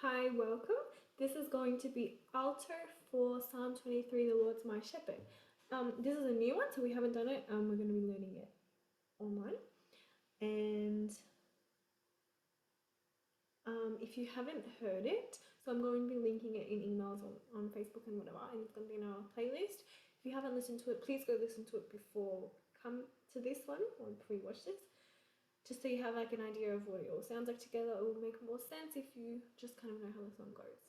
Hi, welcome. This is going to be Alto for Psalm 23, The Lord's My Shepherd. This is a new one, so we haven't done it. We're going to be learning it online. And if you haven't heard it, so I'm going to be linking it in emails on Facebook and whatever, and it's going to be in our playlist. If you haven't listened to it, please go listen to it before come to this one or pre-watch this, just so you have like an idea of what it all sounds like together. It will make more sense if you just kind of know how the song goes.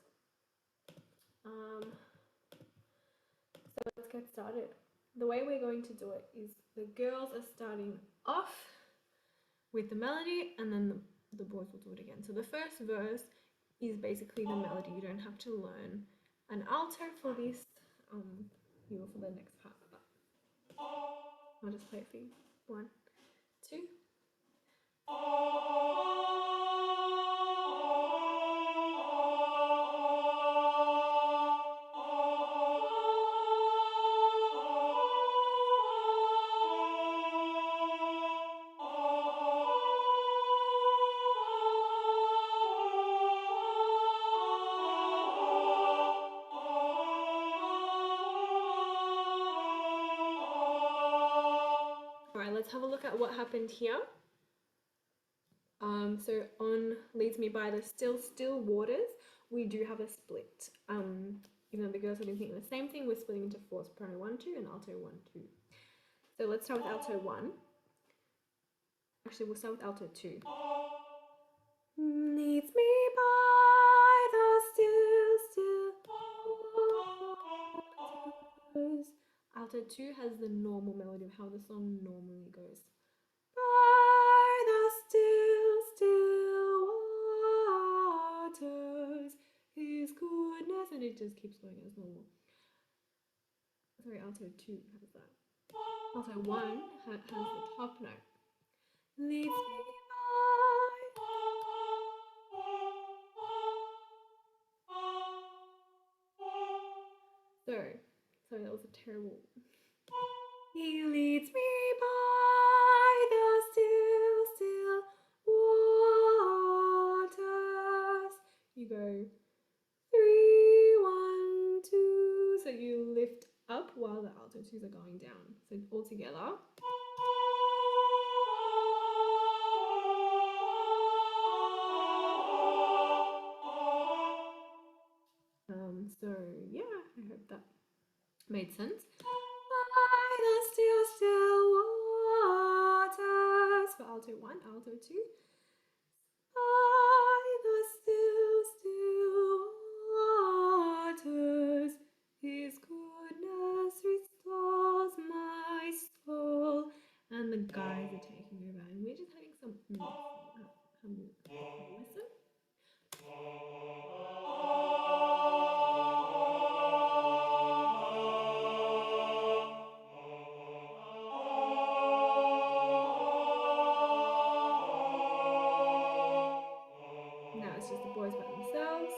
So let's get started. The way we're going to do it is the girls are starting off with the melody, and then the boys will do it again. So the first verse is basically the melody. You don't have to learn an alto for this. You will for the next part. I'll just play it for you. 1, 2. Alright, let's have a look at what happened here. So on Leads Me By the Still Waters, we do have a split. Even though the girls have been thinking the same thing, we're splitting into 4, soprano 1, 2 and alto 1, 2. So let's start with alto 1. Actually, we'll start with alto 2. Leads me by the still waters. Alto 2 has the normal melody of how the song normally goes. By the still waters, His goodness, and it just keeps going as normal. Sorry, alto 2 has that. Alto 1 has the top note. Leads me by. Sorry, that was a terrible. He leads me by the still waters. You go 3, 1, 2. So you lift up while the alto 2s are going down. So all together. So yeah, I hope that made sense. By the still waters for alto 1, alto 2. By the still waters, His goodness restores my soul. And the guys are taking over, and we're just having some listen. Now it's just the boys by themselves.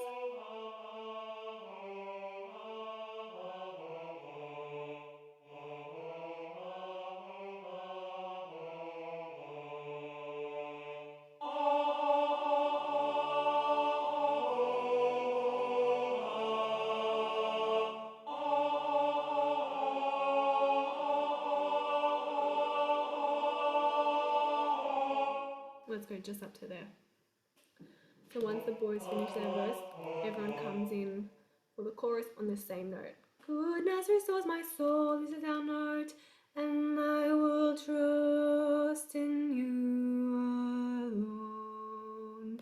Let's go just up to there. So once the boys finish their verse, everyone comes in for the chorus on the same note. Goodness restores my soul, this is our note, and I will trust in you alone.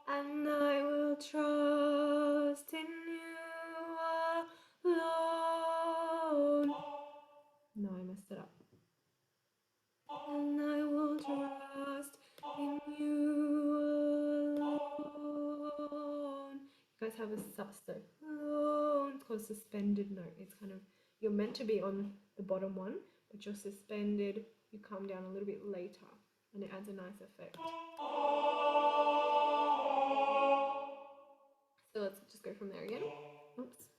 And I will trust in you alone. No, I messed it up. And I will trust in you alone. You guys have a so alone. It's called a suspended note. It's kind of, you're meant to be on the bottom one, but you're suspended. You come down a little bit later, and it adds a nice effect. So let's just go from there again. Oops.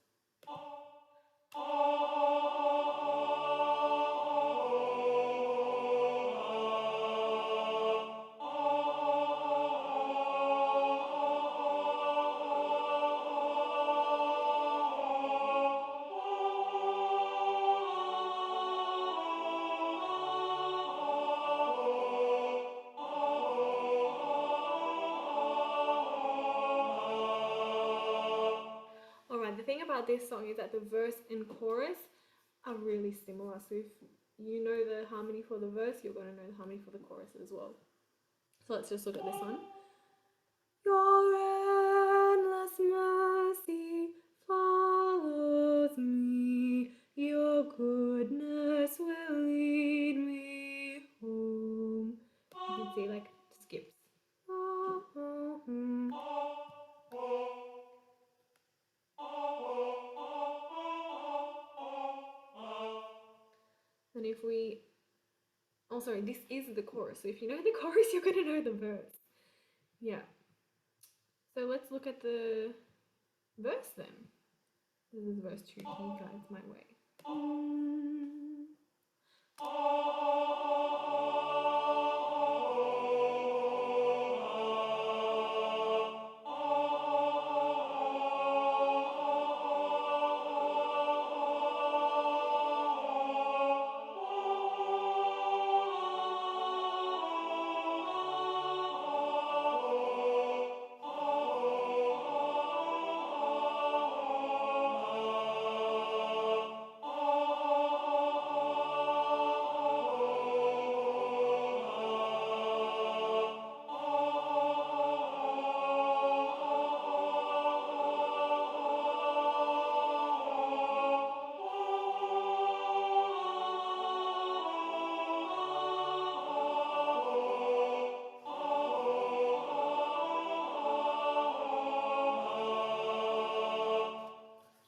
thing about this song is that the verse and chorus are really similar. So if you know the harmony for the verse, you're going to know the harmony for the chorus as well. So let's just look at this one. Your endless mercy follows me. Your goodness will lead me home. You can see like skips. And if we, oh sorry, this is the chorus. So if you know the chorus, you're going to know the verse. Yeah. So let's look at the verse then. This is verse 2. He guides my way.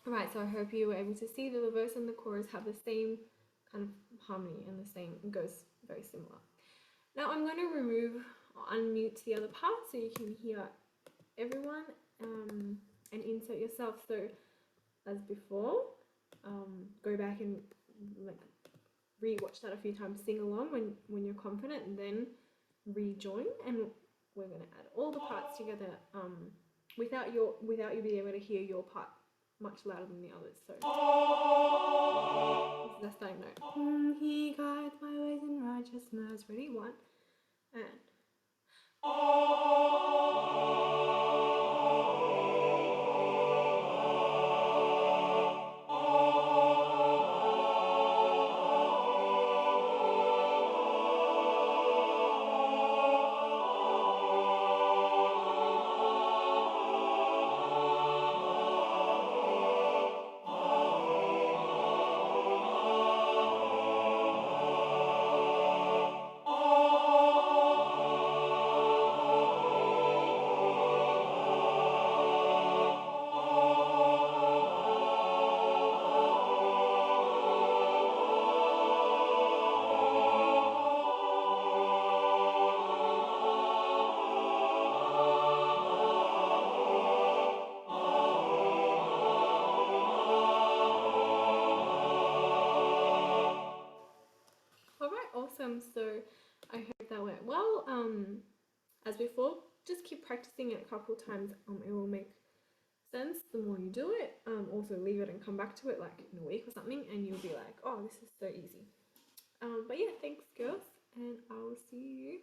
Right, so I hope you were able to see that the verse and the chorus have the same kind of harmony and the same, it goes very similar. Now I'm going to remove or unmute the other part so you can hear everyone and insert yourself. So as before, go back and like re-watch that a few times, sing along when you're confident, and then rejoin, and we're going to add all the parts together without you being able to hear your part much louder than the others. So this is the starting note. He guides my ways in righteousness. Ready? 1 and awesome. So I hope that went well. As before, just keep practicing it a couple times. It will make sense the more you do it. Also leave it and come back to it like in a week or something, and you'll be like, oh, this is so easy. But yeah, thanks girls, and I will see you